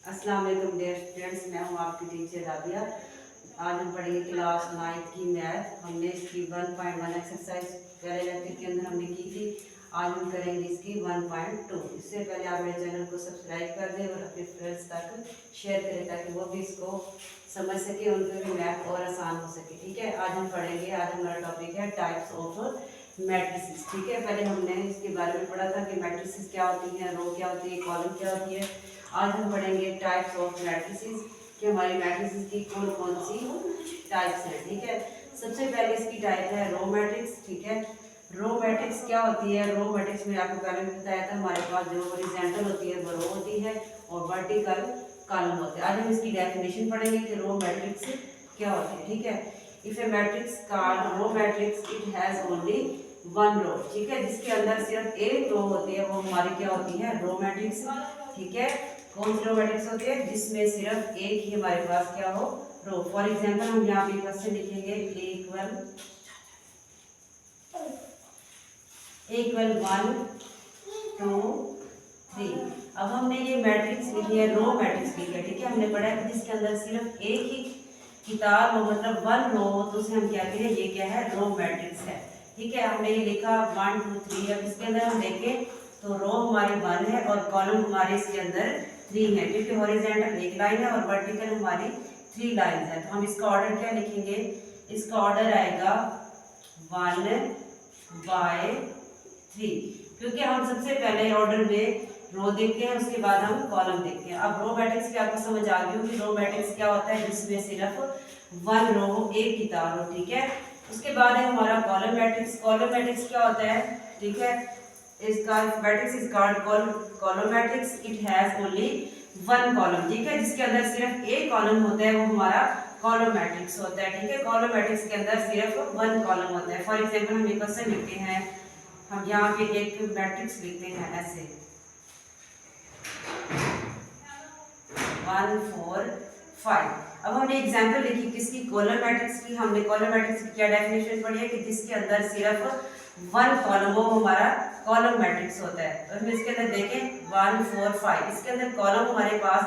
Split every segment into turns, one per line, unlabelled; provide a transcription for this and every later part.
अस्सलाम वालेकुम dear students, मैं हूँ आपकी टीचर राबिया। आज हम पढ़ेंगे क्लास 9 की मैथ। हमने इसकी 1.1 एक्सरसाइज पहले लेक्चर के अंदर हमने की थी। आज हम करेंगे इसकी 1.2। इससे पहले आप मेरे चैनल को सब्सक्राइब कर दें और अपने फ्रेंड्स तक शेयर करें ताकि वो भी इसको समझ सके, उनको भी मैथ और आसान हो सके। ठीक है, आज हम पढ़ेंगे। आज हमारा टॉपिक है टाइप्स ऑफ मैट्रिसेस। ठीक है, पहले हमने इसके बारे में पढ़ा था कि मैट्रिसेस क्या होती हैं, रो क्या होती है, कॉलम क्या होती है। आज हम पढ़ेंगे टाइप्स ऑफ मैट्रिसेस कि हमारी मैट्रिसेस की कौन कौन सी टाइप्स हैं। ठीक है, सबसे पहले इसकी टाइप है रो मैट्रिक्स। ठीक है, रो मैट्रिक्स क्या होती है? रो मैट्रिक्स में आपको पहले भी बताया था, हमारे पास जो हॉरिजॉन्टल होती है वो रो होती है और वर्टिकल कॉलम होते हैं। आज हम इसकी डेफिनेशन पढ़ेंगे कि रो मैट्रिक्स क्या होती है। ठीक है, if a matrix called row matrix it has only one row. ठीक है, जिसके अंदर सिर्फ एक रो होती है वो हमारी क्या होती है? Row matrix. ठीक है, कौन सी रो मैट्रिक्स होती है? जिसमें सिर्फ एक ही हमारे पास क्या हो? रो। फॉर एग्जांपल हम यहाँ पे क्वेश्चन लिखेंगे a इक्वल 1 2 3। अब हमने ये मैट्रिक्स लिखी है, रो मैट्रिक्स लिखी है। ठीक है, हमने पढ़ा है जिसके अंदर सिर्फ एक ही किताब हो, मतलब वन रो हो, तो उसे हम क्या कहें? ये क्या है? रो मैट्रिक्स है। ठीक है, हमने ये लिखा 1 2 3। अब इसके अंदर हम देखें तो रो हमारी 1 है और कॉलम हमारे इसके अंदर 3 है, क्योंकि हॉरिजॉन्टल एक लाइन है और वर्टिकल हमारी 3 लाइन है। तो हम इसका ऑर्डर क्या लिखेंगे? इसका ऑर्डर आएगा 1 बाय 3, क्योंकि हम सबसे पहले ऑर्डर में रो देखते हैं, उसके बाद हम कॉलम देखते हैं। अब रो मैट्रिक्स की आपको समझ आ गई होगी। रो मैट्रिक्स क्या होता है? जिसमें सिर्फ वन रो हो, एक किताब हो। ठीक है, उसके बाद है हमारा कॉलम मैट्रिक्स। कॉलम मैट्रिक्स क्या होता है? ठीक है, इसका matrix is called column matrix. It has only one column. ठीक है, जिसके अंदर सिर्फ एक कॉलम होता है वो हमारा कॉलम मैट्रिक्स होता है। ठीक है, कॉलम मैट्रिक्स के अंदर सिर्फ वन कॉलम होता है। फॉर एग्जांपल हम एक क्वेश्चन लिखते हैं, हम यहाँ पे एक मैट्रिक्स लिखते हैं ऐसे 1 4 5। अब हमने एग्जांपल लिखी किसकी? कॉलम मैट्रिक्स की। हमने कॉलम मैट्रिक्स की क्या डेफिनेशन पढ़ी है कि जिसके अंदर सिर्फ वन कॉलम हो वो हमारा कॉलम मैट्रिक्स होता है। तो हम इसके अंदर देखें 1 4 5, इसके अंदर कॉलम हमारे पास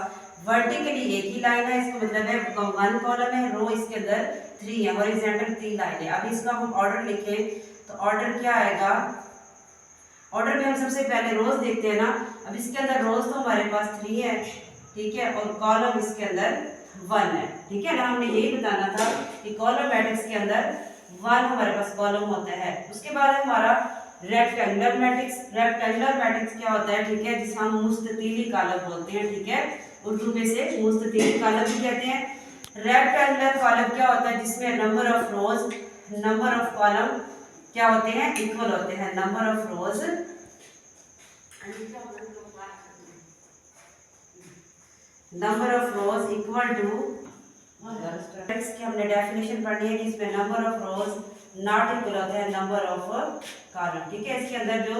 वर्टिकली एक ही लाइन है, इसका मतलब है वन कॉलम है, रो इसके अंदर 3 है, हॉरिजॉन्टल 3 लाइन है। अब इसका हम ऑर्डर लिखें तो ऑर्डर क्या आएगा? ऑर्डर में हम सबसे पहले रोज देखते हैं ना। अब इसके अंदर रोज तो हमारे पास 3 है, ठीक है, और कॉलम इसके अंदर 1 है। ठीक है ना, हमने यही बताना था कि कॉलम मैट्रिक्स के अंदर 1 हमारे पास कॉलम होता है। उसके बाद हमारा रेक्टेंगुलर मैट्रिक्स। रेक्टेंगुलर मैट्रिक्स क्या होता है? ठीक है, जिसे हम मुस्ततीली कॉलम बोलते हैं। ठीक है, उर्दू में से मुस्ततीली कॉलम भी कहते हैं। रेक्टेंगुलर कॉलम क्या होता है? जिसमें number of rows, number of column क्या होते हैं? इक्वल होते हैं। Number of rows, number of rows equal to matrix की हमने डेफिनेशन पढ़ी है कि इसमें number of rows not equal होता है नंबर ऑफ कॉलम। ठीक है, इसके अंदर जो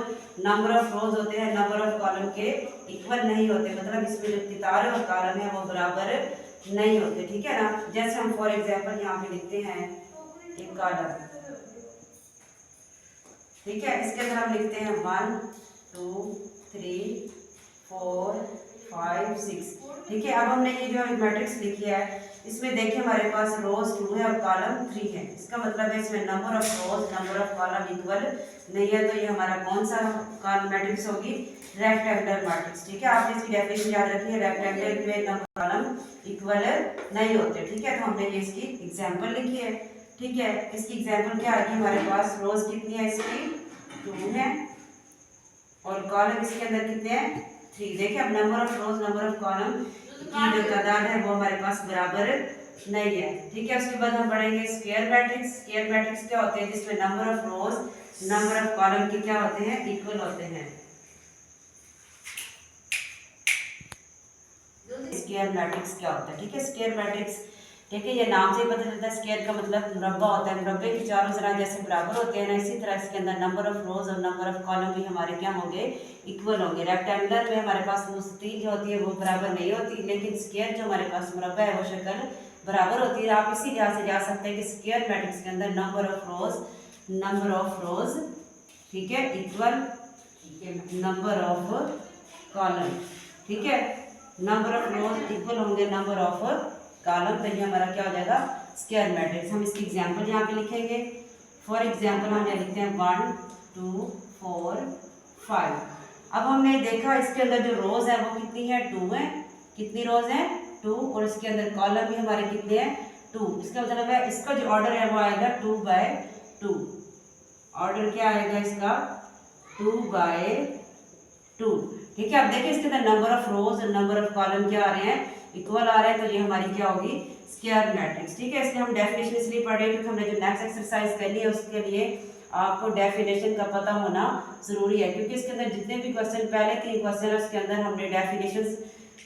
नंबर ऑफ रोज होते हैं नंबर ऑफ कॉलम के इक्वल नहीं होते, मतलब इसमें जो किताबें और कॉलम है वो बराबर नहीं होते। ठीक है ना, जैसे हम फॉर एग्जांपल यहाँ पे लिखते हैं एक कॉलम। ठीक है, इसके अंदर हम लिखते हैं 1 2 3 4 5 6। ठीक है, अब हमने ये जो मैट्रिक्स लिखी है इसमें देखिए हमारे पास रोज 2 है और कॉलम 3 है। इसका मतलब है इसमें number of rows number of column equal नहीं है, तो ये हमारा कौन सा कॉलम मैट्रिक्स होगी? Rectangular matrix. ठीक है, आपने इसकी डेफिनेशन याद रखी है, रेक्टेंगुलर में नंबर कॉलम इक्वल नहीं होते। ठीक है, तो हमने ये इसकी एग्जाम्पल लिखी है। ठीक है, इसकी एग्जाम्पल क्या आ गई? हमारे पास रोज कितनी है? इसकी 2 है और कॉलम इसके अंदर कितने हैं? 3। देखिए, अब number of rows number of column की जो तादाद है वो हमारे पास बराबर नहीं है। ठीक है, उसके बाद हम पढ़ेंगे स्क्वायर मैट्रिक्स। स्क्वायर मैट्रिक्स क्या होते हैं? जिसमें number of rows number of column के क्या होते हैं? इक्वल होते हैं। स्क्वायर मैट्रिक्स क्या होता है? ठीक है, स्क्वायर मैट्रिक्स देखिए ये नाम से पता चलता है स्क्वायर का मतलब मुरब्बा होता है। मुरब्बे के चारों तरह जैसे बराबर होते हैं ना, इसी तरह इसके अंदर नंबर ऑफ रोज और नंबर ऑफ कॉलम भी हमारे क्या होंगे? इक्वल होंगे। रेक्टेंगुलर में हमारे पास मुस्ततील जो होती है वो बराबर नहीं होती, लेकिन स्क्वायर जो हमारे पास मुरब्बा है वो शक्ल बराबर होती है। आप इसी लिहाज से जा सकते हैं कि स्क्वायर मैट्रिक्स के अंदर नंबर ऑफ रोज ठीक है इक्वल नंबर ऑफ कॉलम। ठीक है, नंबर ऑफ रोज इक्वल होंगे नंबर ऑफ कॉलम, तो ये हमारा क्या हो जाएगा स्क्वायर मैट्रिक्स। हम इसकी एग्जांपल यहाँ पे लिखेंगे। फॉर एग्जांपल हम यहाँ लिखते हैं 1 2 4 5। अब हमने देखा इसके अंदर जो रोज है वो कितनी है 2 है। कितनी रोज है 2, और इसके अंदर कॉलम भी हमारे कितने हैं 2। इसका मतलब है इसका जो ऑर्डर है वो आएगा 2/2। ऑर्डर क्या आएगा इसका 2/2। ठीक है। अब देखिए इसके अंदर नंबर ऑफ रोज और नंबर ऑफ कॉलम क्या आ रहे हैं इक्वल आ रहे हैं, तो ये हमारी क्या होगी स्क्वायर मैट्रिक्स। ठीक है। इसलिए हम डेफिनेशन इसलिए पढ़ रहे हैं क्योंकि हमने जो नेक्स्ट एक्सरसाइज करनी है उसके लिए आपको डेफिनेशन का पता होना जरूरी है, क्योंकि इसके अंदर जितने भी क्वेश्चन पहले 3 क्वेश्चन है उसके अंदर हमने डेफिनेशन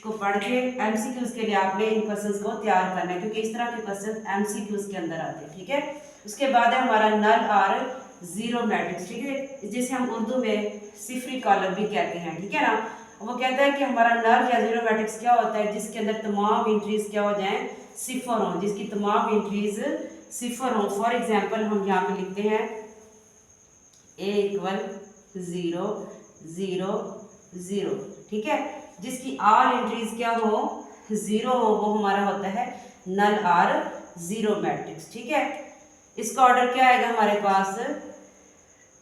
को पढ़ के एमसीक्यूज के लिए आपने इन क्वेश्चंस को तैयार करना है, क्योंकि इस तरह के क्वेश्चन एमसीक्यूज के अंदर आते हैं। ठीक है। उसके बाद है हमारा नल और जीरो मैट्रिक्स। ठीक है, जिसे हम उर्दू में सिफरी कॉलम भी कहते हैं। ठीक है ना। वो कहता है कि हमारा नल या जीरो मैट्रिक्स क्या होता है जिसके अंदर तमाम एंट्रीज क्या हो जाएं सिफर हों, जिसकी तमाम एंट्रीज सिफर हों। फॉर एग्जांपल हम यहाँ पे लिखते हैं a = 0 0 0। ठीक है। जिसकी आर एंट्रीज क्या हो 0 हो वो हमारा होता है नल आर जीरो मैट्रिक्स। ठीक है। इसका ऑर्डर क्या आएगा हमारे पास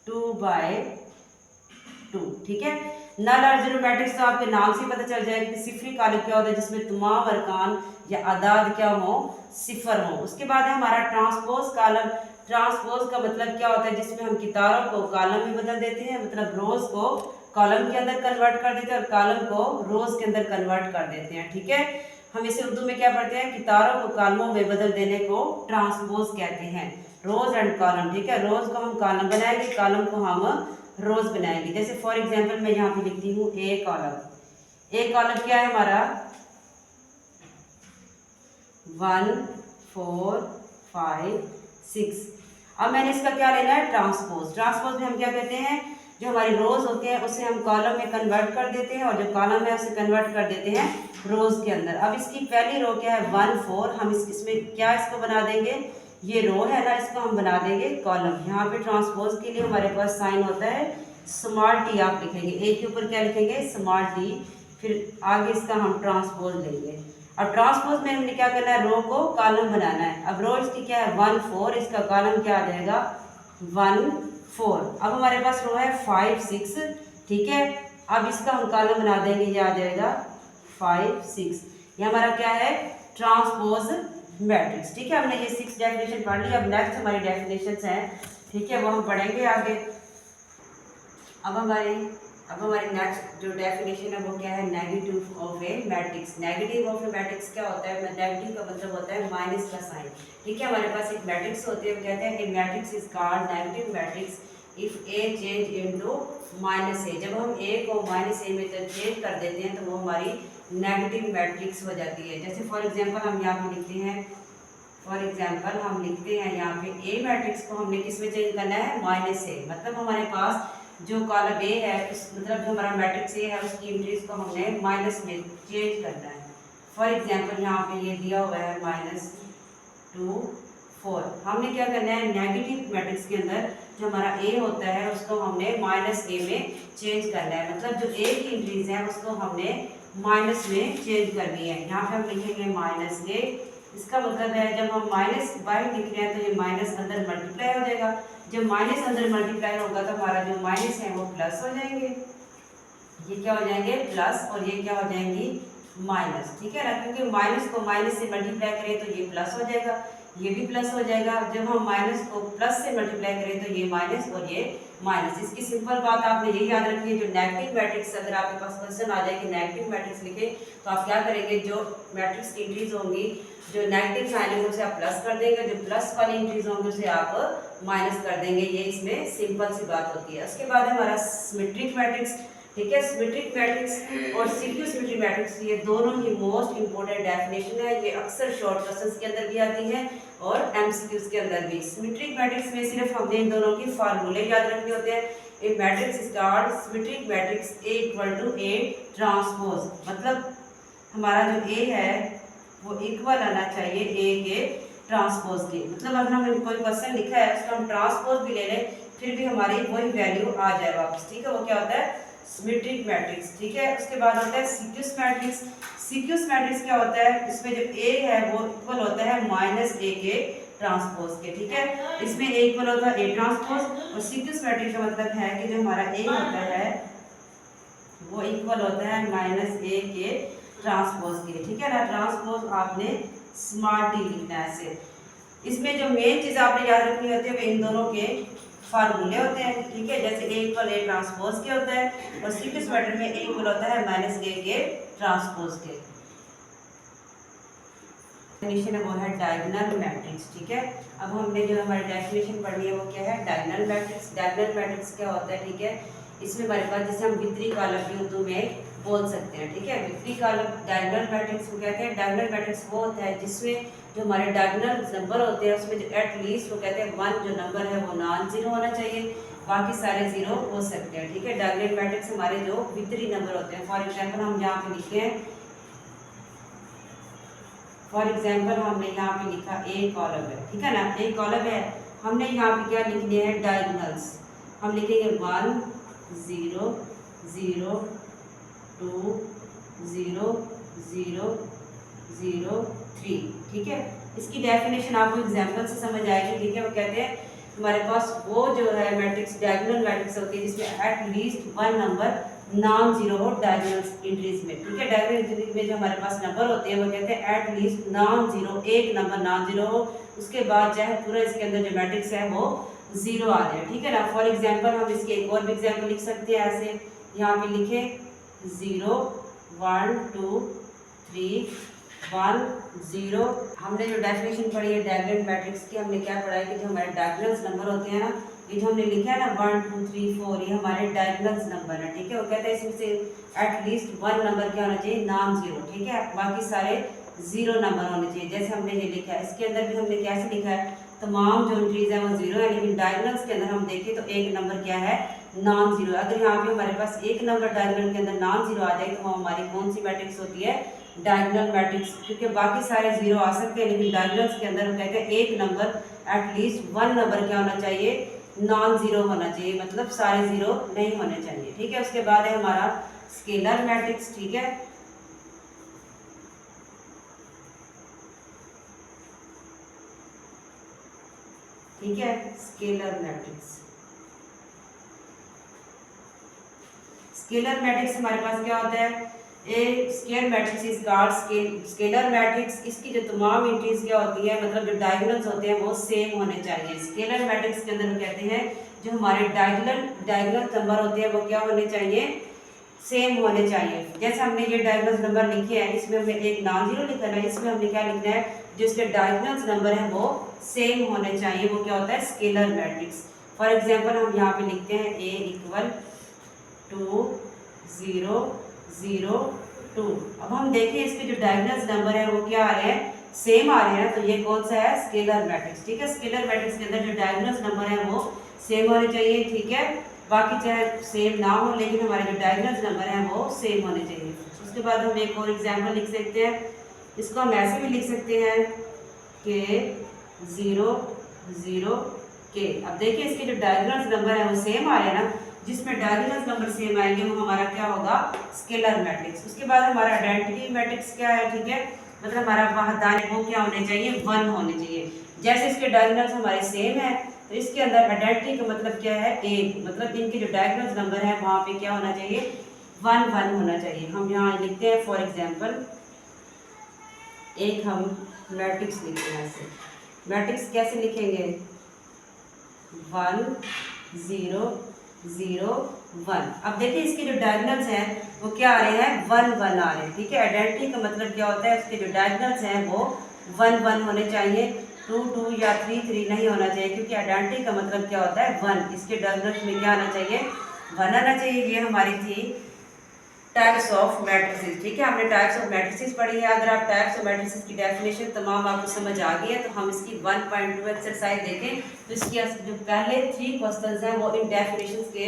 2/2। ठीक है। नल और जीरो मैट्रिक्स तो आपके नाम से पता चल जाएगा कि सिफरी कॉलम क्या होता है जिसमें तमाम अरकान या आदाद क्या हो सिफर हो। उसके बाद है हमारा ट्रांसपोज कॉलम। ट्रांसपोज का मतलब क्या होता है जिसमें हम कितारों को कॉलम में बदल देते हैं, मतलब रोज को कॉलम के अंदर कन्वर्ट कर देते हैं और कॉलम को रोज के अंदर कन्वर्ट कर देते हैं। ठीक है। हम इसे उर्दू में क्या पढ़ते हैं कितारों को कॉलमों में बदल देने को ट्रांसपोज कहते हैं। रोज एंड कॉलम। ठीक है। रोज को हम कॉलम बनाएंगे, कॉलम को हम रोज बनाएंगे। जैसे फॉर एग्जांपल मैं यहाँ पे लिखती हूँ ए कॉलम। ए कॉलम क्या है हमारा 1 4 5 6। अब मैंने इसका क्या लेना है ट्रांसपोज। ट्रांसपोज में हम क्या कहते हैं जो हमारी रोज होते हैं उसे हम कॉलम में कन्वर्ट कर देते हैं और जो कॉलम है उसे कन्वर्ट कर देते हैं रोज के अंदर। अब इसकी पहली रो क्या है 1 4। हम इसमें क्या इसको बना देंगे, ये रो है ना, इसको हम बना देंगे कॉलम। यहाँ पे ट्रांसपोज के लिए हमारे पास साइन होता है स्मॉल टी। आप लिखेंगे ए के ऊपर क्या लिखेंगे स्मॉल टी, फिर आगे इसका हम ट्रांसपोज लेंगे। अब ट्रांसपोज में हमने क्या करना है रो को कॉलम बनाना है। अब रो इसकी क्या है 1 4, इसका कॉलम क्या आ जाएगा 1 4। अब हमारे पास रो है 5 6। ठीक है। अब इसका हम कॉलम बना देंगे, ये आ जाएगा 5 6। ये हमारा क्या है ट्रांसपोज मैट्रिक्स। ठीक है। हमने ये 6 डेफिनेशन पढ़ ली। अब नेक्स्ट हमारी डेफिनेशंस हैं। ठीक है, वो हम पढ़ेंगे आगे। अब हमारी नेक्स्ट जो डेफिनेशन है वो क्या है negative of A matrix. Negative of A matrix क्या होता है, नेगेटिव का मतलब होता है माइनस का साइन। ठीक है। हमारे पास एक मैट्रिक्स होती है, वो कहते हैं कि matrix is called negative matrix if A change into -a। जब हम a को -a में चेंज कर देते हैं तो वो हमारी नेगेटिव मैट्रिक्स हो जाती है। जैसे फॉर एग्जांपल हम यहाँ पे लिखते हैं, यहाँ पे a मैट्रिक्स को हमने किस में चेंज करना है -a। मतलब हमारे पास जो कॉलम ए है उस मतलब जो हमारा मैट्रिक्स ए है उसकी एंट्रीज को हमने माइनस में चेंज करना है। फॉर एग्जांपल यहाँ पे ये दिया हुआ है -2 4। हमने क्या करना है नेगेटिव मैट्रिक्स के अंदर जो हमारा ए होता है उसको हमने -a में चेंज करना है। मतलब जो ए की एंट्रीज है उसको हमने माइनस में चेंज करनी है। यहाँ पे हम लिखेंगे -a। इसका मतलब है जब हम माइनस बाहर लिख रहे हैं तो ये माइनस अंदर मल्टीप्लाई हो जाएगा। जब माइनस अंदर मल्टीप्लाई होगा तो हमारा जो माइनस है वो प्लस हो जाएंगे। ये क्या हो जाएंगे प्लस और ये क्या हो जाएंगी माइनस। ठीक है ना, क्योंकि माइनस को माइनस से मल्टीप्लाई करें तो ये प्लस हो जाएगा, ये भी प्लस हो जाएगा। जब हम माइनस को प्लस से मल्टीप्लाई करें तो ये माइनस और ये माइनस। इसकी सिंपल बात आपने ये याद रखनी है, जो नेगेटिव मैट्रिक्स अगर आपके पास क्वेश्चन आ जाए कि नेगेटिव मैट्रिक्स लिखे तो आप क्या करेंगे, जो मैट्रिक्स की एंट्रीज होंगी जो नेगेटिव साइन है उसे आप प्लस कर देंगे, जो प्लस वाली एंट्रीज होंगी उसे आप माइनस कर देंगे। ये इसमें सिंपल सी बात होती है। उसके बाद हमारा सिमेट्रिक मैट्रिक्स। ठीक है, सिमेट्रिक मैट्रिक्स और सीक्यू सिमेट्रिक मैट्रिक्स ये दोनों ही मोस्ट इंपोर्टेंट डेफिनेशन है। ये अक्सर शॉर्ट क्वेश्चंस के अंदर भी आती है और एमसीक्यूज के अंदर भी। सिमेट्रिक मैट्रिक्स में सिर्फ हमने इन दोनों की फार्मूले याद रखने होते हैं। A matrix is called symmetric matrix A = A transpose. मतलब हमारा जो A है वो इक्वल आना चाहिए A के ट्रांसपोज के। मतलब अगर हमने कोई क्वेश्चन लिखा है उसका हम ट्रांसपोज भी ले लें फिर भी हमारी वही वैल्यू आ जाए वापस। ठीक है, वो क्या होता है सिमेट्रिक मैट्रिक्स। ठीक है, उसके बाद होता है सीक्यूस मैट्रिक्स। सीक्वेंस मैट्रिक्स क्या होता है, इसमें जो ए है वो इक्वल होता है माइनस ए के ट्रांसपोज के, ठीक है। इसमें ए इक्वल होता है ए ट्रांसपोज, और सीक्वेंस मैट्रिक्स का मतलब है कि जो हमारा ए होता है वो इक्वल होता है माइनस ए के ट्रांसपोज के, ठीक है ना। ट्रांसपोज आपने स्मार्ट टी लिखना है ऐसे। इसमें जो मेन चीज़ आपने याद रखनी होती है वो इन दोनों के फार्मूले होते हैं, ठीक है। जैसे ए इक्वल ए ट्रांसपोज के होता है, और सीक्वेंस मैट्रिक्स में ए इक्वल होता है माइनस ए के ट्रांसपोज के। डेफिनेशन है वो है डायगोनल मैट्रिक्स, ठीक है। अब हमने जो हमारी डेफिनेशन पढ़नी है वो क्या है, डायगोनल मैट्रिक्स। डायगोनल मैट्रिक्स क्या होता है, ठीक है। इसमें हमारे पास जैसे हम वितरी कॉलम भी उर्दू में बोल सकते हैं, ठीक है। वितरी कॉलम डायगोनल मैट्रिक्स को कहते हैं। डायगोनल मैट्रिक्स वो होता है जिसमें जो हमारे डायगोनल नंबर होते हैं उसमें जो एटलीस्ट वो कहते हैं 1 जो नंबर है वो नॉन जीरो होना चाहिए, बाकी सारे जीरो हो सकते हैं, ठीक है। डायगोनल मैट्रिक्स हमारे जो वितरी नंबर होते हैं। फॉर एग्जाम्पल हम यहाँ पे लिखे हैं, फॉर एग्जाम्पल हमने यहाँ पे लिखा ए कॉलम है, ठीक है ना। ए कॉलम है, हमने यहाँ पे क्या लिखने हैं, डायगोनल्स। हम लिखेंगे 1 0 0 2 0 0 0 3, ठीक है। इसकी डेफिनेशन आपको एग्जाम्पल से समझ आएगी, ठीक है। वो कहते हैं हमारे पास वो जो है मैट्रिक्स डायगोनल मैट्रिक्स होती है जिसमें एटलीस्ट 1 नंबर नॉन जीरो हो डायगोनल एंट्रीज में, ठीक है। डायगोनल एंट्रीज में जो हमारे पास नंबर होते हैं वो कहते हैं एटलीस्ट नॉन जीरो, एक नंबर नॉन जीरो हो, उसके बाद चाहे पूरा इसके अंदर जो मैट्रिक्स है वो जीरो आ जाए, ठीक है ना। फॉर एग्जाम्पल हम इसके एक और भी एग्जाम्पल लिख सकते हैं ऐसे। यहाँ पे लिखे 0 1 2 3 1 0। हमने जो डेफिनेशन पढ़ी है डायगोनल मैट्रिक्स की, हमने क्या पढ़ा है कि जो हमारे डायगोनल्स नंबर होते हैं ना, ये जो हमने लिखा है ना 1 2 3 4, ये हमारे डायगोनल्स नंबर है, ठीक है। वो कहते हैं इसमें से एटलीस्ट 1 नंबर क्या होना चाहिए, नॉन जीरो, ठीक है। बाकी सारे जीरो नंबर होने चाहिए, जैसे हमने ये लिखा है। इसके अंदर भी हमने कैसे लिखा है, तमाम जो एंट्रीज है वो जीरो है, लेकिन डायगोनल्स के अंदर हम देखें तो एक नंबर क्या है, नॉन जीरो। अगर यहाँ पे हमारे पास एक नंबर डायगोनल के अंदर नॉन जीरो आ जाए तो वो हमारी कौन सी मैट्रिक्स होती है, डायगोनल मैट्रिक्स, क्योंकि बाकी सारे जीरो आ सकते हैं लेकिन डायगोनल्स के अंदर हम कहते हैं एक नंबर एटलीस्ट 1 नंबर क्या होना चाहिए, नॉन जीरो होना चाहिए, मतलब सारे जीरो नहीं होने चाहिए, ठीक है। उसके बाद है हमारा स्केलर मैट्रिक्स, ठीक है। ठीक है, स्केलर मैट्रिक्स। स्केलर मैट्रिक्स हमारे पास क्या होता है, a scalar matrix is called scalar matrix. इसकी जो तमाम एंट्रीज क्या होती है, मतलब जो डायगोनल्स होते हैं वो सेम होने चाहिए। स्केलर मैट्रिक्स के अंदर हम कहते हैं जो हमारे डायगोनल नंबर होते हैं वो क्या होने चाहिए, सेम होने चाहिए। जैसे हमने ये डायगोनल नंबर लिखे हैं, इसमें हमने एक नॉन जीरो लिखा है, इसमें हमने क्या लिखना है, जो इसके डायगोनल नंबर है वो सेम होने चाहिए, वो क्या होता है, स्केलर मैट्रिक्स। फॉर एग्जांपल हम यहाँ पे लिखते हैं ए इक्वल 2 0 0 2। अब हम देखें इसके जो डायगोनल नंबर है वो क्या आ रहे हैं, सेम आ रहे हैं, तो ये कौन सा है, स्केलर मैट्रिक्स, ठीक है। स्केलर मैट्रिक्स के अंदर जो डायगोनल नंबर है वो सेम होने चाहिए, ठीक है। बाकी चाहे सेम ना हो लेकिन हमारे जो डायगोनल नंबर है वो सेम होने चाहिए। उसके बाद हम एक और एग्जांपल लिख सकते हैं, इसको हम ऐसे भी लिख सकते हैं कि 0 0 के। अब देखिए इसके जो डायगोनल नंबर है वो सेम आ रहे हैं ना, जिसमें डायगोनल नंबर सेम आएंगे वो हमारा क्या होगा, स्केलर मैट्रिक्स। उसके बाद हमारा आइडेंटिटी मैट्रिक्स क्या है, ठीक है, मतलब हमारा वहादान वो क्या होने चाहिए, 1 होने चाहिए। जैसे इसके डायगोनल्स हमारे सेम है तो इसके अंदर आइडेंटिटी का मतलब क्या है, एक, मतलब इनके जो डायगोनल नंबर है वहाँ पे क्या होना चाहिए, 1 1 होना चाहिए। हम यहाँ लिखते हैं फॉर एग्जांपल एक हम मैट्रिक्स लिखते हैं ऐसे। मैट्रिक्स कैसे लिखेंगे, 1 0 0 1। अब देखिए इसके जो डायगोनल्स हैं वो क्या आ रहे हैं, 1 1 आ रहे हैं, ठीक है। आइडेंटिटी का मतलब क्या होता है, इसके जो डायगोनल्स हैं वो 1 1 होने चाहिए, 2 2 या 3 3 नहीं होना चाहिए, क्योंकि आइडेंटिटी का मतलब क्या होता है, 1। इसके डायगोनल्स में क्या आना चाहिए, 1 आना चाहिए। ये हमारी थी टाइप्स ऑफ मैट्रिसेस, ठीक है। हमने टाइप्स ऑफ मैट्रिसेस पढ़ी है। अगर आप टाइप्स ऑफ मैट्रिसेस की डेफिनेशन तमाम आपको समझ आ गई है तो हम इसकी 1.2 एक्सरसाइज देखें तो इसकी जो पहले 3 क्वेश्चंस हैं वो इन डेफिनेशंस के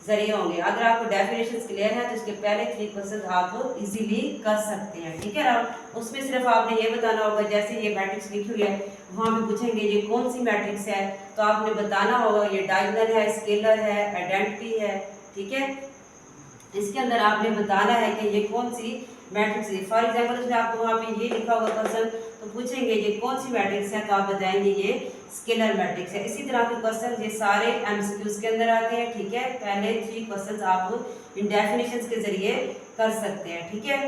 जरिए होंगे। अगर आपको डेफिनेशंस क्लियर है तो इसके पहले 3 क्वेश्चंस आप इजीली कर सकते हैं, ठीक है ना। उसमें सिर्फ आपने ये बताना होगा, जैसे ये मैट्रिक्स लिखी हुई है वहाँ पे पूछेंगे ये कौन सी मैट्रिक्स है, तो आपने बताना होगा ये डायगोनल है, स्केलर है, आइडेंटिटी है, ठीक है। इसके अंदर आपने बताना है कि ये कौन सी मैट्रिक्स है। फॉर एग्जाम्पल उसने आपको वहाँ पे ये लिखा होगा क्वेश्चन, तो पूछेंगे ये कौन सी मैट्रिक्स है, तो आप बताएंगे ये स्केलर मैट्रिक्स है। इसी तरह के क्वेश्चन ये सारे एमसीक्यूज के अंदर आते हैं, ठीक है। पहले 3 क्वेश्चन आप इन डेफिनेशंस के जरिए कर सकते हैं, ठीक है।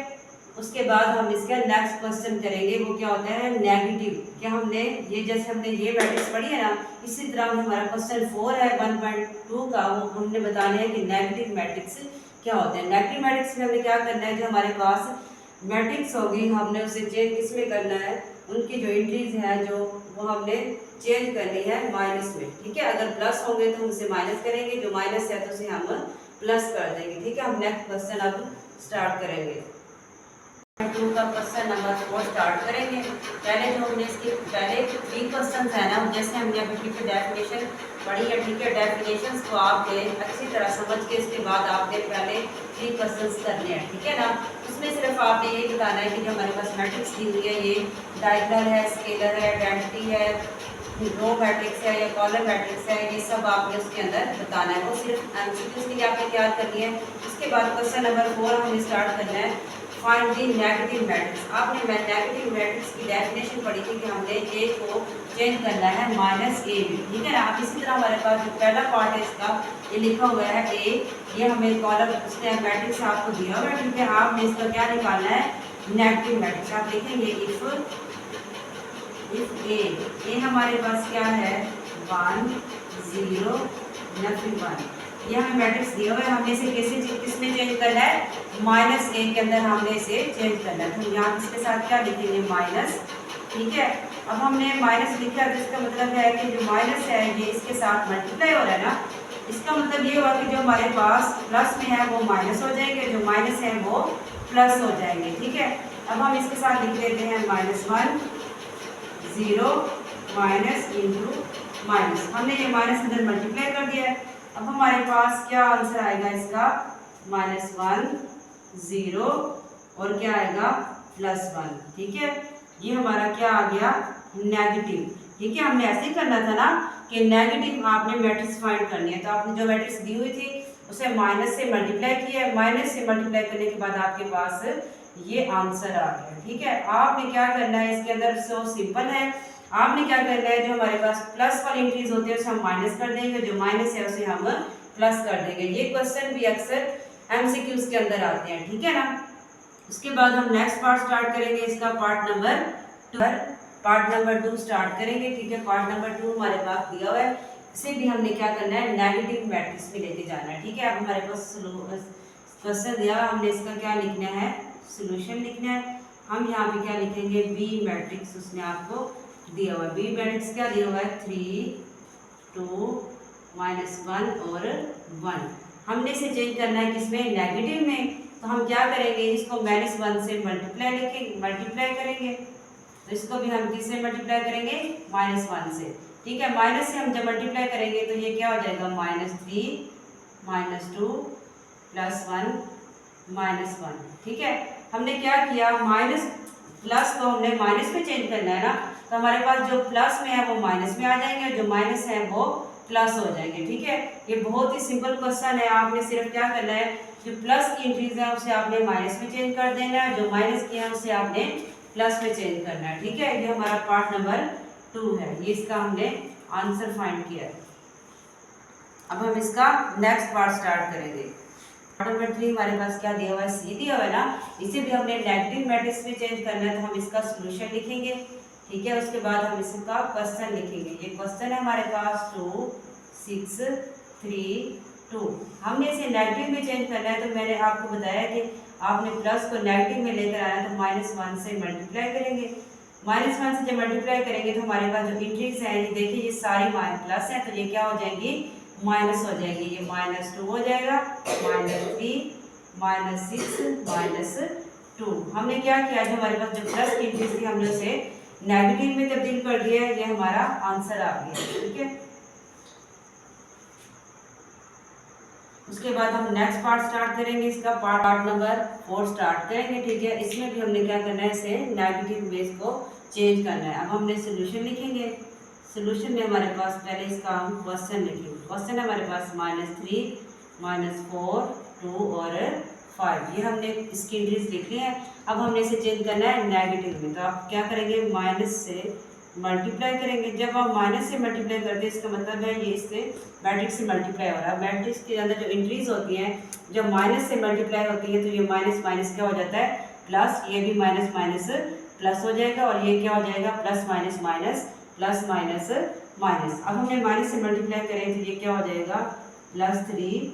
उसके बाद हम इसका नेक्स्ट क्वेश्चन करेंगे, वो क्या होता है नेगेटिव। क्या हमने ये जैसे हमने ये मैट्रिक्स पढ़ी है ना, इसी तरह हमारा क्वेश्चन 4 है 1.2 का, वो हमने बताना है कि नेगेटिव मैट्रिक्स क्या होते हैं। नेगेटिव मैट्रिक्स में हमें क्या करना है, जो हमारे पास मैट्रिक्स होगी हमने उसे चेंज किस में करना है, उनकी जो एंट्रीज हैं जो वो हमने चेंज करनी है माइनस में, ठीक है। अगर प्लस होंगे तो हम उसे माइनस करेंगे, जो माइनस है तो उसे हम प्लस कर देंगे, ठीक है। हम नेक्स्ट क्वेश्चन अब स्टार्ट करेंगे। 2 का क्वेश्चन नंबर 4 स्टार्ट करेंगे। पहले जो हमने इसके पहले 3 क्वेश्चन है ना, जैसे हमने अभी ठीक है डेफिनेशन पढ़ी है, ठीक है। डेफिनेशंस को आपने अच्छी तरह समझ के इसके बाद आपने पहले 3 क्वेश्चन करने हैं, ठीक है ना। उसमें सिर्फ आपने ये बताना है कि जो हमारे पास मैट्रिक्स दी हुई है ये डायगोनल है, स्केलर है, आइडेंटिटी है, रो मैट्रिक्स है या कॉलम मैट्रिक्स है, ये सब आपने उसके अंदर बताना है। वो सिर्फ एमसीक्यूज के लिए आपने तैयार करनी है। उसके बाद क्वेश्चन नंबर 4 हमें स्टार्ट करना है, फाइंड द नेगेटिव मैट्रिक्स। आपने नेगेटिव मैट्रिक्स की डेफिनेशन पढ़ी थी कि हमने ए को चेंज करना है माइनस ए बी, ठीक है ना। आप इसी तरह हमारे पास जो पहला पार्ट है इसका ये लिखा हुआ है ए, ये हमें कॉलम उसने मैट्रिक्स आपको दिया हुआ है, ठीक है। आपने इसका क्या निकालना है नेगेटिव मैट्रिक्स। आप देखेंगे इफ ए हमारे पास क्या है 1 0 1, ये हमें मैट्रिक्स दिया हुआ है। हमने इसे कैसे किसमें चेंज करना है, माइनस ए के अंदर हमने इसे चेंज करना है। तो हम यहाँ इसके साथ क्या लिखेंगे माइनस, ठीक है। अब हमने माइनस लिखा है तो इसका मतलब है कि जो माइनस है ये इसके साथ मल्टीप्लाई हो रहा है ना, इसका मतलब ये हुआ कि जो हमारे पास प्लस में है वो माइनस हो जाएंगे, जो माइनस है वो प्लस हो जाएंगे, ठीक है। अब हम इसके साथ लिख देते हैं -1 0 माइनस इंटू माइनस। हमने ये माइनस अंदर मल्टीप्लाई कर दिया है। अब हमारे पास क्या आंसर आएगा इसका -1 0 और क्या आएगा +1, ठीक है। ये हमारा क्या आ गया नेगेटिव, ठीक है। हमने ऐसे ही करना था ना कि नेगेटिव आपने मैट्रिक्स फाइंड करनी है, तो आपने जो मैट्रिक्स दी हुई थी उसे माइनस से मल्टीप्लाई किया है। माइनस से मल्टीप्लाई करने के बाद आपके पास ये आंसर आ गया, ठीक है। आपने क्या करना है इसके अंदर, सो सिंपल है। आपने क्या करना है, जो हमारे पास प्लस वाली एंट्रीज होती है उसे हम माइनस कर देंगे, जो माइनस है उसे हम प्लस कर देंगे। ये क्वेश्चन भी अक्सर एमसीक्यूज के अंदर आते हैं, ठीक है ना। उसके बाद हम नेक्स्ट पार्ट स्टार्ट करेंगे, इसका पार्ट नंबर 2 स्टार्ट करेंगे, ठीक है। पार्ट नंबर 2 हमारे पास दिया हुआ है, इसे भी हमने क्या करना है नेगेटिव मैट्रिक्स में लेके जाना है, ठीक है। अब हमारे पास क्वेश्चन दिया हुआ, हमने इसका क्या लिखना है सोल्यूशन लिखना है। हम यहाँ पे क्या लिखेंगे बी मैट्रिक्स उसने आपको दिया हुआ है। बी मैट्रिक्स क्या दिया हुआ है 3 2 -1 और 1। हमने इसे चेंज करना है किसमें नेगेटिव में, तो हम क्या करेंगे इसको -1 से मल्टीप्लाई करेंगे, तो इसको भी हम किससे मल्टीप्लाई करेंगे -1 से, ठीक है। माइनस से हम जब मल्टीप्लाई करेंगे तो ये क्या हो जाएगा -3 -2 +1 -1, ठीक है। हमने क्या किया माइनस प्लस को हमने माइनस में चेंज करना है ना, तो हमारे पास जो प्लस में है वो माइनस में आ जाएंगे, जो माइनस है वो प्लस हो जाएंगे, ठीक है। ये बहुत ही सिंपल क्वेश्चन है। आपने सिर्फ क्या करना है, जो प्लस की एंट्रीज है उसे आपने माइनस में चेंज कर देना है, जो माइनस की है उसे आपने प्लस में चेंज करना है, ठीक है। ये हमारा पार्ट नंबर 2 है, ये इसका हमने आंसर फाइंड किया है। अब हम इसका नेक्स्ट पार्ट स्टार्ट करेंगे। पार्ट नंबर 3 हमारे पास क्या दिया हुआ है सी दिया हुआ है ना, इसे भी हमने नेगेटिव मैट्रिक्स में चेंज करना है, तो हम इसका सोल्यूशन लिखेंगे, ठीक है। उसके बाद हम इसका क्वेश्चन लिखेंगे। ये क्वेश्चन है हमारे पास 2 6 3 2। हमने इसे नेगेटिव में चेंज करना है, तो मैंने आपको बताया कि आपने प्लस को नेगेटिव में लेकर आना है, तो -1 से मल्टीप्लाई करेंगे। -1 से जब मल्टीप्लाई करेंगे तो हमारे पास जो इंट्रीज हैं ये देखिए ये सारी प्लस है, तो ये क्या हो जाएंगी माइनस हो जाएगी। ये -2 हो जाएगा, -3 -6 -2। हमने क्या किया, जो हमारे पास जो प्लस की इंट्रीज थी हमने उसे नेगेटिव में तब्दील कर दिया है। ये हमारा आंसर आ गया, ठीक है। उसके बाद हम नेक्स्ट पार्ट स्टार्ट करेंगे, इसका पार्ट नंबर 4 स्टार्ट करेंगे, ठीक है। इसमें भी हमने क्या करना है, इसे नेगेटिव बेस को चेंज करना है। अब हमने सोल्यूशन लिखेंगे। सोल्यूशन में हमारे पास पहले इसका हम क्वेश्चन लिखेंगे। क्वेश्चन है हमारे पास -3 -4 2 और 5। ये हमने इसकी एंट्रीज लिख ली है। अब हमने इसे चेंज करना है नेगेटिव में, तो आप क्या करेंगे, माइनस से मल्टीप्लाई करेंगे। जब आप माइनस से मल्टीप्लाई करते हैं इसका मतलब है ये इससे मैट्रिक्स से मल्टीप्लाई हो रहा है। मैट्रिक्स के अंदर जो एंट्रीज होती हैं जब माइनस से मल्टीप्लाई होती है तो ये माइनस माइनस क्या हो जाता है प्लस, ये भी माइनस माइनस प्लस हो जाएगा और ये क्या हो जाएगा plus minus minus plus minus minus. अब हमने माइनस से मल्टीप्लाई करें तो ये क्या हो जाएगा +3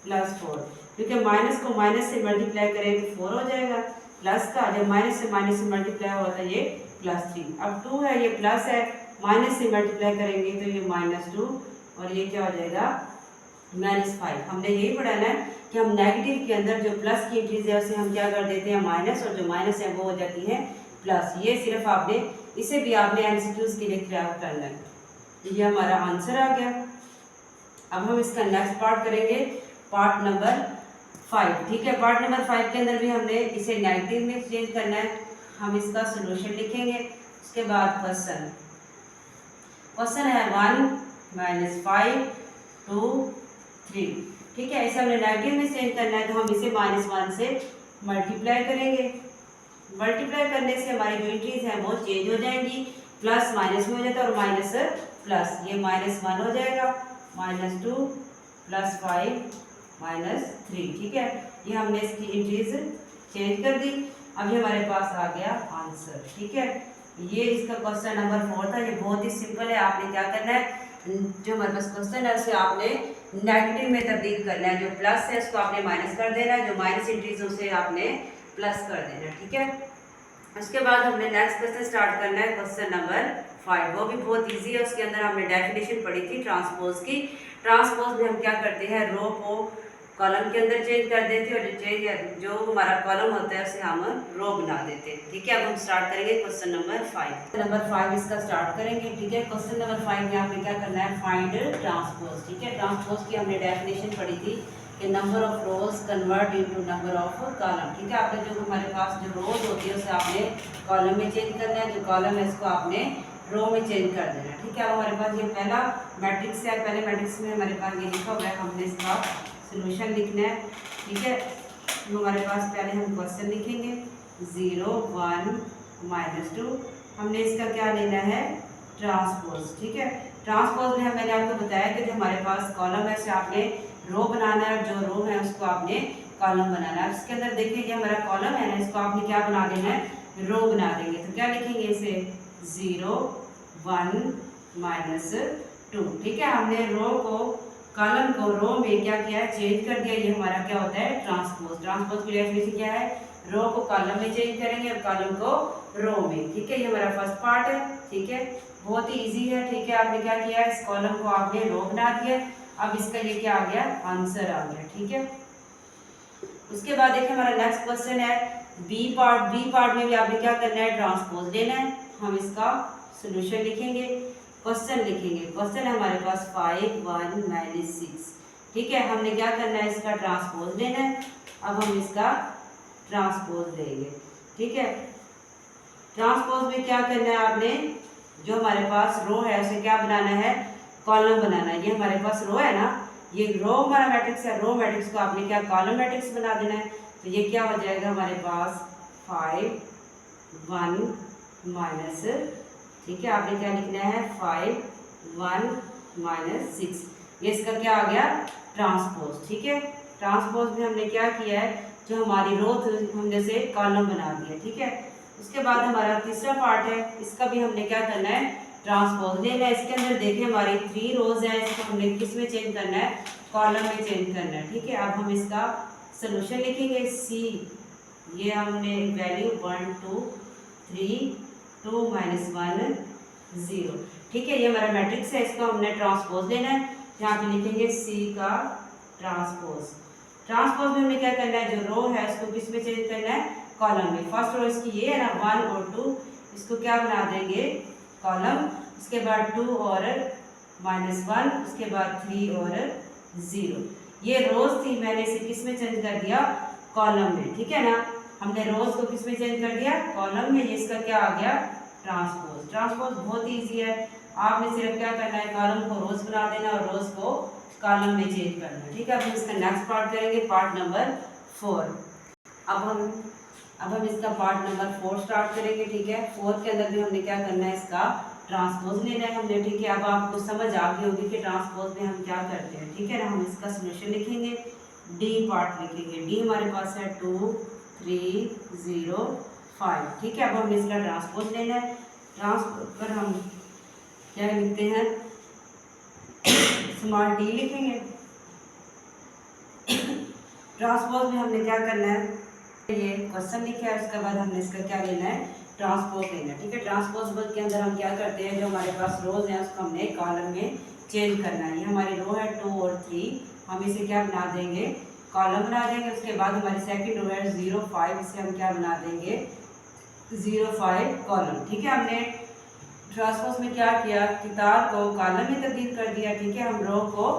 +4, क्योंकि माइनस को माइनस से मल्टीप्लाई करें तो 4 हो जाएगा। प्लस का जब माइनस से मल्टीप्लाई होता है ये +3। अब 2 है ये प्लस है, माइनस से मल्टीप्लाई करेंगे तो ये -2 और ये क्या हो जाएगा -5। हमने यही पढ़ाना है कि हम नेगेटिव के अंदर जो प्लस की एंट्रीज है उसे हम क्या कर देते हैं माइनस, और जो माइनस है वो हो जाती है प्लस। ये सिर्फ आपने इसे भी आपने एमसीक्यूज के लिए क्रैक करना है। ये हमारा आंसर आ गया। अब हम इसका नेक्स्ट पार्ट करेंगे, पार्ट नंबर 5। ठीक है, पार्ट नंबर 5 के अंदर भी हमने इसे नेगेटिव में चेंज करना है। हम इसका सोल्यूशन लिखेंगे, उसके बाद क्वेश्चन है 1 - 5 2 3। ठीक है, इसे हमने नेगेटिव में चेंज करना है तो हम इसे -1 से मल्टीप्लाई करेंगे। मल्टीप्लाई करने से हमारी जो एंट्रीज हैं वो चेंज हो जाएंगी, प्लस माइनस में हो जाता है और माइनस प्लस, ये -1 हो जाएगा, -2 +5 -3। ठीक है, ये हमने इसकी एंट्रीज चेंज कर दी। अभी हमारे पास आ गया आंसर। ठीक है, ये इसका क्वेश्चन नंबर 4 था। ये बहुत ही सिंपल है। आपने क्या करना है, जो हमारे पास क्वेश्चन है उसे आपने नेगेटिव में तब्दील करना है। जो प्लस है उसको आपने माइनस कर देना है, जो माइनस एंट्रीज उसे आपने प्लस कर देना। ठीक है, उसके बाद हमने नेक्स्ट क्वेश्चन स्टार्ट करना है, क्वेश्चन नंबर 5। वो भी बहुत इजी है। उसके अंदर हमने डेफिनेशन पढ़ी थी ट्रांसपोज की। ट्रांसपोज में हम क्या करते हैं, रो को कॉलम के अंदर चेंज कर देते हैं और जो हमारा कॉलम होता है उसे हम रो बना देते हैं। ठीक है, अब हम स्टार्ट करेंगे क्वेश्चन नंबर 5। नंबर 5 इसका स्टार्ट करेंगे। ठीक है, क्वेश्चन नंबर 5 में आपने क्या करना है, फाइंड ट्रांसपोज। ठीक है, ट्रांसपोज की हमने डेफिनेशन पढ़ी थी कि number of rose convert into number of column. ठीक है, आपने जो हमारे पास जो रोज होती है उसे आपने कॉलम में चेंज करना है, जो कॉलम है इसको आपने रो में चेंज कर देना। ठीक है, अब हमारे पास ये पहला मैट्रिक्स है। पहले मैट्रिक्स में हमारे पास ये लिखा हुआ है, हमने इसका सोल्यूशन लिखना है। ठीक है, तो हमारे पास पहले हम क्वेश्चन लिखेंगे 0 1 -2। हमने इसका क्या लेना है, ट्रांसपोज। ठीक है, ट्रांसपोज में मैंने आपको बताया कि जो हमारे पास कॉलम है उसे आपने रो बनाना है और जो रो है उसको आपने कॉलम बनाना है। इसके अंदर देखिए ये हमारा कॉलम है ना, इसको आपने क्या बना देना है, रो बना देंगे। तो क्या लिखेंगे इसे 0 1 -2। ठीक है, हमने रो को कॉलम को रो में क्या किया है, चेंज कर दिया। ये हमारा क्या होता है, ट्रांसपोज। ट्रांसपोज की डेफिनेशन क्या है, रो को कॉलम में चेंज करेंगे और कॉलम को रो में। ठीक है, ये हमारा फर्स्ट पार्ट है। ठीक है, बहुत ही इजी है। ठीक है, आपने क्या किया, इस कॉलम को आपने रो बना दिया। अब इसका ये क्या आ गया, आंसर आ गया। ठीक है, उसके बाद देखिए हमारा नेक्स्ट क्वेश्चन है बी पार्ट। बी पार्ट में भी आपने क्या करना है, ट्रांसपोज लेना है। हम इसका सोल्यूशन लिखेंगे, क्वेश्चन लिखेंगे। क्वेश्चन है हमारे पास 5 1 - 6। ठीक है, हमने क्या करना है, इसका ट्रांसपोज लेना है। अब हम इसका ट्रांसपोज लेंगे। ठीक है, ट्रांसपोज में क्या करना है, आपने जो हमारे पास रो है उसे क्या बनाना है, कॉलम बनाना है। ये हमारे पास रो है ना, ये रो हमारा मैट्रिक्स है। रो मैट्रिक्स को आपने क्या कॉलम मैट्रिक्स बना देना है। तो ये क्या हो जाएगा हमारे पास 5 1 - ठीक है, आपने क्या लिखना है 5 1 - 6। ये इसका क्या आ गया, ट्रांसपोज। ठीक है, ट्रांसपोज में हमने क्या किया है, जो हमारी रो थी हमने से कॉलम बना दिया। ठीक है, उसके बाद हमारा तीसरा पार्ट है, इसका भी हमने क्या करना है, ट्रांसपोज लेना है। इसके अंदर देखिए हमारी 3 रोज है, इसको हमने किस में चेंज करना है, कॉलम में चेंज करना है। ठीक है, अब हम इसका सोल्यूशन लिखेंगे सी। ये हमने वैल्यू 1 2 3 2 - 1 0। ठीक है, ये हमारा मैट्रिक्स है, इसको हमने ट्रांसपोज लेना है। यहाँ पे लिखेंगे सी का ट्रांसपोज। ट्रांसपोज में हमने क्या करना है, जो रो है उसको किस में चेंज करना है, कॉलम में। फर्स्ट रो इसकी ये है ना 1 और 2, इसको क्या बना देंगे, कॉलम। उसके बाद 2 और -1, उसके बाद 3 और 0। ये रोज थी, मैंने इसे किस में चेंज कर दिया, कॉलम में। ठीक है ना, हमने रोज को किस में चेंज कर दिया, कॉलम में। ये इसका क्या आ गया, ट्रांसपोज। ट्रांसपोज बहुत ईजी है, आपने सिर्फ क्या करना है, कॉलम को रोज बना देना और रोज को कॉलम में चेंज करना है। ठीक है, अब हम इसका नेक्स्ट पार्ट करेंगे, पार्ट नंबर 4। अब हम इसका पार्ट नंबर 4 स्टार्ट करेंगे। ठीक है, 4 के अंदर भी हमने क्या करना है, इसका ट्रांसपोज लेना है हमने। ठीक है, अब आपको समझ आ गई होगी कि ट्रांसपोज में हम क्या करते हैं। ठीक है ना, हम इसका सोल्यूशन लिखेंगे, डी पार्ट लिखेंगे। डी हमारे पास है 2 3 0 5। ठीक है, अब हमें इसका ट्रांसपोज लेना है। ट्रांसपोज पर हम क्या लिखते हैं, स्मॉल डी लिखेंगे। ट्रांसपोज में हमने क्या करना है, ये क्वेश्चन लिखा है, उसके बाद हमने इसका क्या लेना है, ट्रांसपोज लेना है। ठीक है, ट्रांसपोजेबल के अंदर हम क्या करते हैं, जो हमारे पास रोज हैं उसको हमने कॉलम में चेंज करना है। ये हमारी रो है 2 और 3, हम इसे क्या बना देंगे, कॉलम बना देंगे। उसके बाद हमारी सेकंड रो है 0 5, इसे हम क्या बना देंगे, 0 5 कॉलम। ठीक है, हमने ट्रांसपोज में क्या किया, किताब को कॉलम में तब्दील कर दिया। ठीक है, हम रो को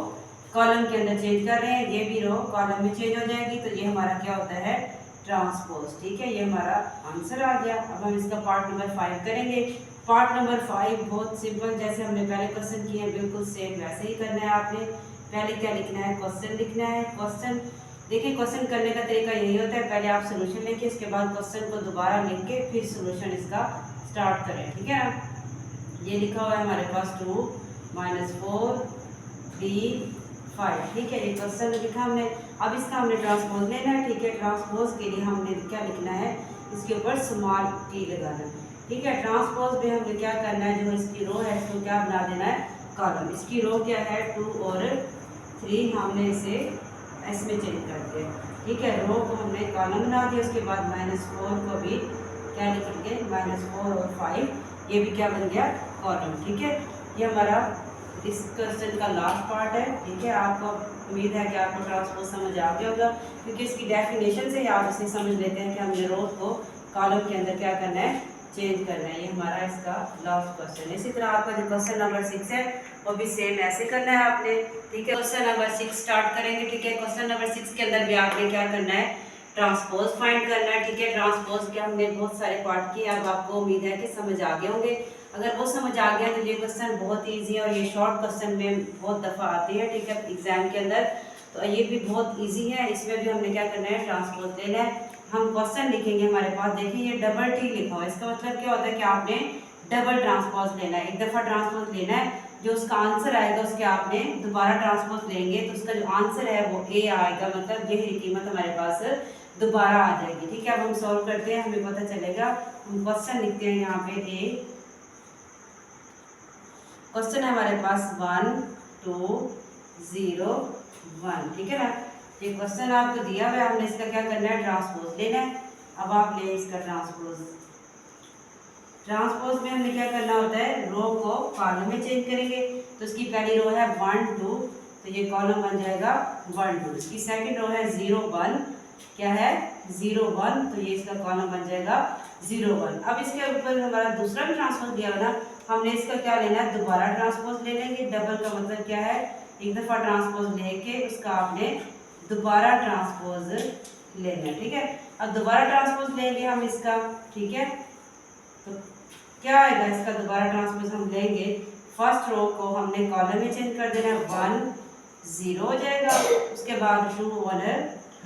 कॉलम के अंदर चेंज कर रहे हैं, ये भी रो कॉलम में चेंज हो जाएगी, तो ये हमारा क्या होता है, ट्रांसपोज। ठीक है, ये हमारा आंसर आ गया। अब हम इसका पार्ट नंबर 5 करेंगे। पार्ट नंबर 5 बहुत सिंपल, जैसे हमने पहले क्वेश्चन किए बिल्कुल सेम वैसे ही करना है आपने। पहले क्या लिखना है, क्वेश्चन लिखना है। क्वेश्चन देखिए, क्वेश्चन करने का तरीका यही होता है, पहले आप सोल्यूशन लिखिए, इसके बाद क्वेश्चन को दोबारा लिख के फिर सोल्यूशन इसका स्टार्ट करें। ठीक है ना, ये लिखा हुआ है हमारे पास 2 -4 d 5। ठीक है, ये क्वेश्चन लिखा हमने। अब इसका हमने ट्रांसपोज लेना है। ठीक है, ट्रांसपोज के लिए हमने क्या लिखना है, इसके ऊपर स्मॉल टी लगाना है। ठीक है, ट्रांसपोज में हमने क्या करना है, जो इसकी रो है इसको क्या बना देना है, कॉलम। इसकी रो क्या है, 2 और 3, हमने इसे इसमें चेंज करते हैं। ठीक है, रो को हमने कॉलम बना दिया, उसके बाद -4 को भी क्या लिखेंगे, -4 और 5, ये भी क्या बन गया, कॉलम। ठीक है, ये हमारा इस क्वेश्चन का लास्ट पार्ट है। ठीक है, आपको उम्मीद है कि आपको ट्रांसपोज समझ आ गया होगा, क्योंकि इसकी डेफिनेशन से ही आप इसे समझ लेते हैं कि हमने रो को कॉलम के अंदर क्या करना है, चेंज करना है। ये हमारा इसका लास्ट क्वेश्चन है। इसी तरह आपका जो क्वेश्चन नंबर 6 है वो भी सेम ऐसे करना है आपने। ठीक है, क्वेश्चन नंबर 6 स्टार्ट करेंगे। ठीक है, क्वेश्चन नंबर 6 के अंदर भी आपने क्या करना है, ट्रांसपोज फाइंड करना है। ठीक है, ट्रांसपोज के हमने बहुत सारे पार्ट किए, अब आपको उम्मीद है कि समझ आ गए होंगे। अगर वो समझ आ गया तो ये क्वेश्चन बहुत इजी है, और ये शॉर्ट क्वेश्चन में बहुत दफ़ा आते हैं। ठीक है, एग्जाम के अंदर, तो ये भी बहुत इजी है। इसमें भी हमने क्या करना है, ट्रांसपोज लेना है। हम क्वेश्चन लिखेंगे, हमारे पास देखिए ये डबल टी लिखा हुआ है, इसका मतलब क्या होता है कि आपने डबल ट्रांसपोज लेना है, एक दफ़ा ट्रांसपोज लेना है, जो उसका आंसर आएगा उसके आपने दोबारा ट्रांसपोज लेंगे, तो उसका जो आंसर है वो ए आएगा, मतलब यही कीमत हमारे पास दोबारा आ जाएगी। ठीक है, अब हम सॉल्व करते हैं, हमें पता चलेगा। हम क्वेश्चन लिखते हैं यहाँ पे, ए क्वेश्चन है हमारे पास 1 2 0 1। ठीक है ना, ये क्वेश्चन आपको दिया हुआ है, हमने इसका क्या करना है, ट्रांसपोज लेना है। अब आप ले इसका ट्रांसपोज। ट्रांसपोज में हमने क्या करना होता है, रो को कॉलम में चेंज करेंगे। तो इसकी पहली रो है 1 2, तो ये कॉलम बन जाएगा 1 2। इसकी सेकंड रो है 0 1, क्या है 0 1, तो ये इसका कॉलम बन जाएगा 0 1। अब इसके ऊपर हमारा दूसरा भी ट्रांसपोज दिया हुआ ना, हमने इसका क्या लेना है, दोबारा ट्रांसपोज ले लेंगे। डबल का मतलब क्या है, एक दफ़ा ट्रांसपोज लेके उसका आपने दोबारा ट्रांसपोज लेना है। ठीक है, अब दोबारा ट्रांसपोज लेंगे हम इसका। ठीक है, तो क्या आएगा, इसका दोबारा ट्रांसपोज हम लेंगे, फर्स्ट रो को हमने कॉलम में चेंज कर देना है, 1 0 हो जाएगा, उसके बाद 2 और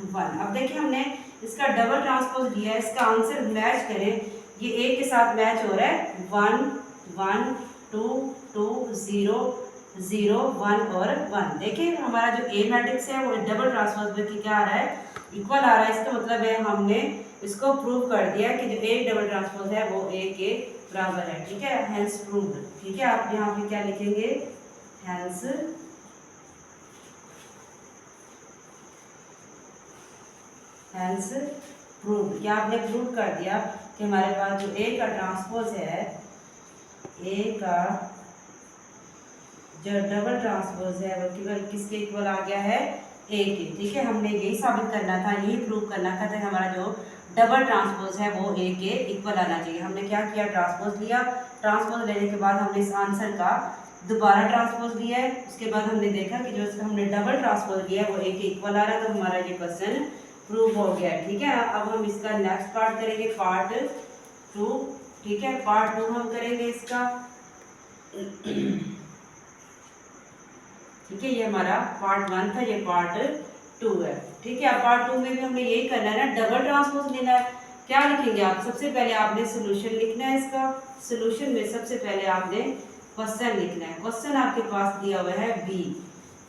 1। अब देखिए हमने इसका डबल ट्रांसपोज लिया है, इसका आंसर मैच करें, ये ए के साथ मैच हो रहा है, 1 1 2 2 0 0 1 और 1। देखिए हमारा जो ए मैट्रिक्स है वो डबल ट्रांसपोज में क्या आ रहा है, इक्वल आ रहा है। इसका मतलब है हमने इसको प्रूव कर दिया कि जो ए डबल ट्रांसपोज है वो ए के बराबर है। ठीक है, हेंस प्रूव्ड। ठीक है, आप यहाँ पे क्या लिखेंगे, हेंस हेंस प्रूव्ड। क्या आपने प्रूव कर दिया कि हमारे पास जो ए का ट्रांसपोज है, ए का जो डबल ट्रांसपोज है वो केवल किसके इक्वल आ गया है, ए के। ठीक है, हमने यही साबित करना था, यही प्रूव करना था कि हमारा जो डबल ट्रांसपोज है वो ए के इक्वल आना चाहिए। हमने क्या किया, ट्रांसपोज लिया, ट्रांसपोज लेने के बाद हमने इस आंसर का दोबारा ट्रांसपोज लिया है। उसके बाद हमने देखा कि जो हमने डबल ट्रांसपोज लिया है वो ए के इक्वल आ रहा है, तो हमारा ये क्वेश्चन प्रूव हो गया है। ठीक है, अब हम इसका नेक्स्ट पार्ट करेंगे, पार्ट 2। ठीक है, पार्ट 2 हम करेंगे इसका। ठीक है, ये हमारा पार्ट 1 था, ये पार्ट 2 है। ठीक है। अब पार्ट 2 में भी हमने यही करना है ना, डबल ट्रांसपोज लेना है। क्या लिखेंगे आप? सबसे पहले आपने सोल्यूशन लिखना है इसका। सोल्यूशन में सबसे पहले आपने क्वेश्चन लिखना है। क्वेश्चन आपके पास दिया हुआ है बी,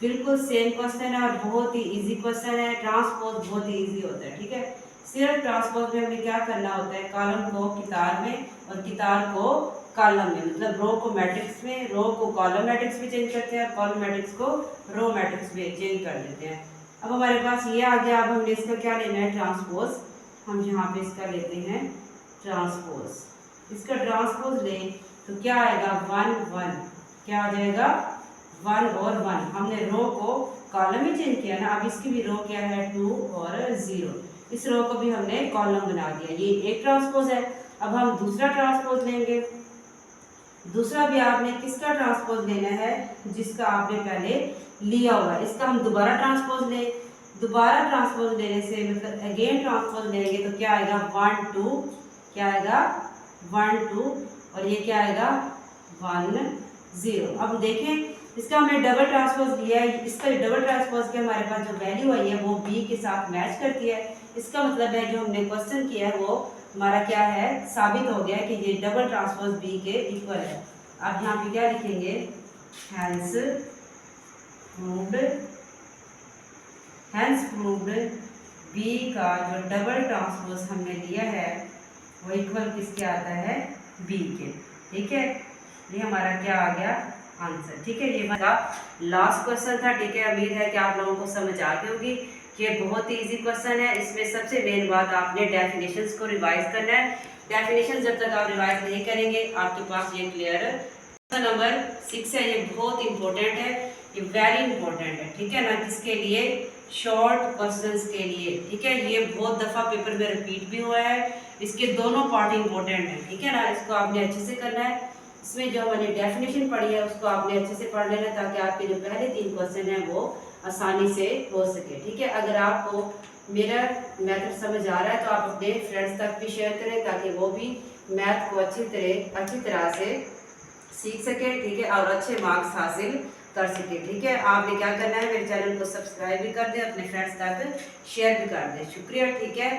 बिल्कुल सेम क्वेश्चन है और बहुत ही इजी क्वेश्चन है। ट्रांसपोज बहुत ही इजी होता है, ठीक है। सिर्फ ट्रांसपोज में हमें क्या करना होता है, कॉलम को किताब में और किताब को कॉलम में, मतलब रो को मैट्रिक्स में, रो को कॉलम मैट्रिक्स में चेंज करते हैं और कॉलम मैट्रिक्स को रो मैट्रिक्स में चेंज कर देते हैं। अब हमारे पास ये आ गया। अब हमने इसका क्या लेना है, ट्रांसपोज। हम यहाँ पे इसका लेते हैं ट्रांसपोज। इसका ट्रांसपोज लें तो क्या आएगा, 1 1, क्या आ जाएगा 1 और 1। हमने रो को कॉलम में चेंज किया ना, अब इसकी भी रो क्या है 2 और 0। इस रो को भी हमने कॉलम बना दिया, ये एक ट्रांसपोज है। अब हम दूसरा ट्रांसपोज लेंगे। दूसरा भी आपने किसका ट्रांसपोज लेना है, जिसका आपने पहले लिया हुआ है। इसका हम दोबारा ट्रांसपोज लें। दोबारा ट्रांसपोज लेने से मतलब अगेन ट्रांसपोज लेंगे तो क्या आएगा 1 2, क्या आएगा 1 2 और ये क्या आएगा 1 0। अब देखें इसका हमने डबल ट्रांसपोज लिया है। इसका डबल ट्रांसपोज के हमारे पास जो वैल्यू आई है वो बी के साथ मैच करती है। इसका मतलब है जो हमने क्वेश्चन किया है वो हमारा क्या है, साबित हो गया कि ये डबल ट्रांसपोज बी के इक्वल है। अब यहाँ पे क्या लिखेंगे, हैंस प्रूव्ड बी का जो डबल ट्रांसपोज हमने लिया है वो इक्वल किसके आता है, बी के। ठीक है, ये हमारा क्या आ गया आंसर। ठीक है, ये हमारा लास्ट क्वेश्चन था। ठीक है, उम्मीद है कि आप लोगों को समझ आ गई होगी। ये बहुत ही इजी क्वेश्चन है। इसमें सबसे मेन बात आपने डेफिनेशंस को रिवाइज करना है। डेफिनेशन जब तक आप रिवाइज नहीं करेंगे आपके पास ये क्लियर है। क्वेश्चन नंबर 6 है, ये बहुत इंपॉर्टेंट है, ये वेरी इंपॉर्टेंट है। ठीक है ना, किसके लिए, शॉर्ट क्वेश्चंस के लिए। ठीक है, ये बहुत दफ़ा पेपर में रिपीट भी हुआ है। इसके दोनों पार्ट इंपॉर्टेंट है। ठीक है ना, इसको आपने अच्छे से करना है। इसमें जो मैंने डेफिनेशन पढ़ी है उसको आपने अच्छे से पढ़ लेना ताकि आपके जो पहले 3 क्वेश्चन हैं वो आसानी से हो सके। ठीक है, अगर आपको मेरा मेथड समझ आ रहा है तो आप अपने फ्रेंड्स तक भी शेयर करें ताकि वो भी मैथ को अच्छी तरह से सीख सके। ठीक है, और अच्छे मार्क्स हासिल कर सके। ठीक है, आपने क्या करना है, मेरे चैनल को सब्सक्राइब भी कर दें, अपने फ्रेंड्स तक शेयर भी कर दें। शुक्रिया। ठीक है।